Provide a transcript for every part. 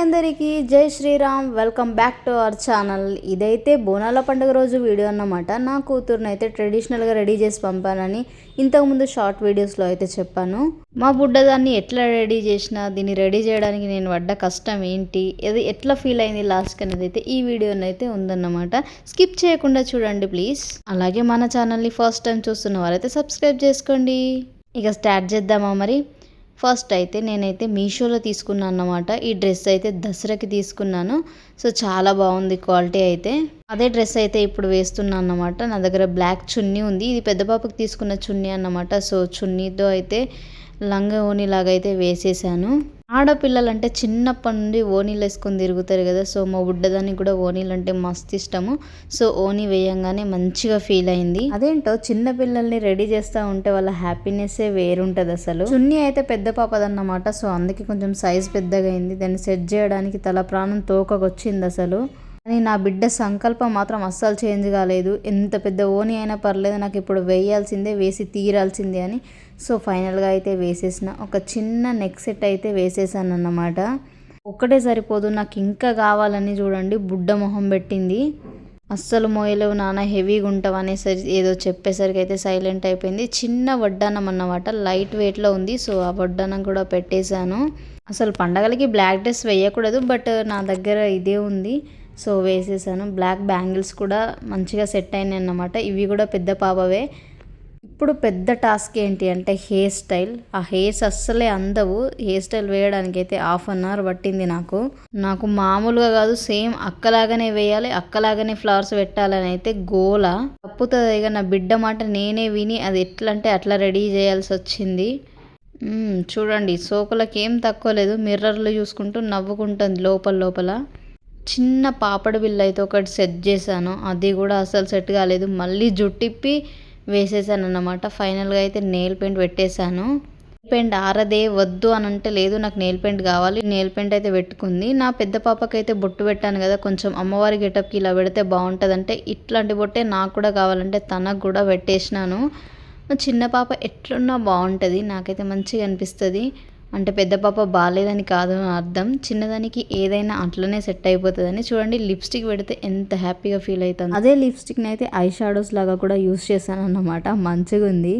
అందరికీ జై Sriram. Welcome back to our channel. ఇదైతే బోనాల పండుగ రోజు వీడియో అన్నమాట. నా కూతురుని అయితే ట్రెడిషనల్గా రెడీ చేసి పంపానని ఇంతకుముందు షార్ట్ వీడియోస్లో అయితే చెప్పాను. మా బుడ్డదాన్ని ఎట్లా రెడీ చేసినా, దీన్ని రెడీ చేయడానికి నేను పడ్డ కష్టం ఏంటి, అది ఎట్లా ఫీల్ అయింది లాస్ట్కి అనేది అయితే ఈ వీడియోని అయితే ఉందన్నమాట. స్కిప్ చేయకుండా చూడండి ప్లీజ్. అలాగే మన ఛానల్ని ఫస్ట్ టైం చూస్తున్న వారైతే సబ్స్క్రైబ్ చేసుకోండి. ఇక స్టార్ట్ చేద్దామా మరి. ఫస్ట్ అయితే నేనైతే మీషోలో తీసుకున్నాను అన్నమాట. ఈ డ్రెస్ అయితే దసరాకి తీసుకున్నాను. సో చాలా బాగుంది క్వాలిటీ అయితే. అదే డ్రెస్ అయితే ఇప్పుడు వేస్తున్నాను అన్నమాట. నా దగ్గర బ్లాక్ చున్నీ ఉంది. ఇది పెద్ద పాపకి తీసుకున్న చున్నీ అన్నమాట. సో చున్నీతో అయితే లంగా ఓని లాగా అయితే వేసేసాను. ఆడపిల్లలు అంటే చిన్నప్పటి నుండి ఓనీలు వేసుకొని తిరుగుతారు కదా. సో మా బుడ్డదానికి కూడా ఓనీలు అంటే మస్తు ఇష్టము. సో ఓనీ వేయంగానే మంచిగా ఫీల్ అయింది. అదేంటో చిన్న పిల్లల్ని రెడీ చేస్తూ ఉంటే వాళ్ళ హ్యాపీనెస్సే వేరుంటుంది అసలు. చున్నీ అయితే పెద్ద పాపదన్నమాట. సో అందుకే కొంచెం సైజ్ పెద్దగా అయింది. దాన్ని సెట్ చేయడానికి తల ప్రాణం తోకకొచ్చింది అసలు. కానీ నా బిడ్డ సంకల్పం మాత్రం అస్సలు చేంజ్ కాలేదు. ఎంత పెద్ద ఓని అయినా పర్లేదు, నాకు ఇప్పుడు వేయాల్సిందే, వేసి తీరాల్సిందే అని. సో ఫైనల్గా అయితే వేసేసిన. ఒక చిన్న నెక్ సెట్ అయితే వేసేసాను అన్నమాట. ఒక్కటే సరిపోదు, నాకు ఇంకా కావాలని చూడండి బుడ్డ మొహం పెట్టింది. అస్సలు మోయలేవు నాన్న, హెవీగా ఉంటావు అనేసరి ఏదో చెప్పేసరికి అయితే సైలెంట్ అయిపోయింది. చిన్న వడ్డానం అన్నమాట, లైట్ వెయిట్లో ఉంది. సో ఆ వడ్డానం కూడా పెట్టేశాను. అసలు పండగలకి బ్లాక్ డ్రెస్ వేయకూడదు, బట్ నా దగ్గర ఇదే ఉంది. సో వేసేసాను. బ్లాక్ బ్యాంగిల్స్ కూడా మంచిగా సెట్ అయినాయి అన్నమాట. ఇవి కూడా పెద్ద పాపవే. ఇప్పుడు పెద్ద టాస్క్ ఏంటి అంటే హెయిర్ స్టైల్. ఆ హెయిర్స్ అస్సలే అందవు. హెయిర్ స్టైల్ వేయడానికి అయితే 1/2 అవర్ పట్టింది నాకు మామూలుగా కాదు, సేమ్ అక్కలాగానే వేయాలి, అక్కలాగానే ఫ్లవర్స్ పెట్టాలని అయితే గోల. తప్పుతుంది ఇక నా బిడ్డ మాట నేనే విని అది ఎట్లా అంటే అట్లా రెడీ చేయాల్సి వచ్చింది. చూడండి సోకులకి ఏం తక్కువ లేదు. మిర్రర్లో చూసుకుంటూ నవ్వుకుంటుంది లోపల. చిన్న పాపడి బిల్ల అయితే ఒకటి సెట్ చేశాను. అది కూడా అసలు సెట్ కాలేదు. మళ్ళీ జుట్టిప్పి వేసేసాను అన్నమాట. ఫైనల్గా అయితే నెయిల్ పెయింట్ పెట్టేశాను. నెయిల్ పెయింట్ ఆరదే వద్దు అని అంటే లేదు, నాకు నెయిల్ పెయింట్ కావాలి. నెయిల్ పెయింట్ అయితే పెట్టుకుంది. నా పెద్ద పాపకైతే బొట్టు పెట్టాను కదా, కొంచెం అమ్మవారి గెటప్కి ఇలా పెడితే బాగుంటుంది అంటే ఇట్లాంటి బొట్టే నాకు కూడా కావాలంటే తనకు కూడా పెట్టేసినాను. చిన్న పాప ఎట్లున్నా బాగుంటుంది, నాకైతే మంచిగా అనిపిస్తుంది. అంటే పెద్ద పాప బాగాలేదని కాదు అర్థం, చిన్నదానికి ఏదైనా అట్లనే సెట్ అయిపోతుందని. చూడండి లిప్స్టిక్ పెడితే ఎంత హ్యాపీగా ఫీల్ అవుతుంది. అదే లిప్స్టిక్ని అయితే ఐ షాడోస్ లాగా కూడా యూస్ చేశాను అన్నమాట. మంచిగా ఉంది.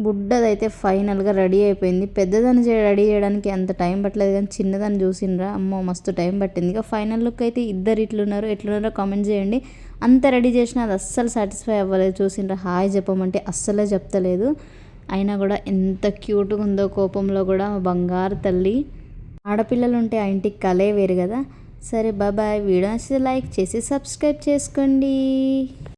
బుడ్డదైతే ఫైనల్గా రెడీ అయిపోయింది. పెద్దదాన్ని రెడీ చేయడానికి అంత టైం పట్టలేదు, కానీ చిన్నదాన్ని చూసినరా అమ్మో మస్తు టైం పట్టింది. ఇక ఫైనల్ లుక్ అయితే ఇద్దరు ఎట్లున్నారో కామెంట్ చేయండి. అంత రెడీ చేసినా అది అస్సలు సాటిస్ఫై అవ్వలేదు. చూసినరా హాయ్ చెప్పమంటే అస్సలే చెప్తలేదు. అయినా కూడా ఎంత క్యూట్గా ఉందో కోపంలో కూడా బంగారు తల్లి. ఆడపిల్లలు ఉంటే ఆ ఇంటికి కలే వేరు కదా. సరే బాయ్. వీడియో నచ్చితే లైక్ చేసి సబ్స్క్రైబ్ చేసుకోండి.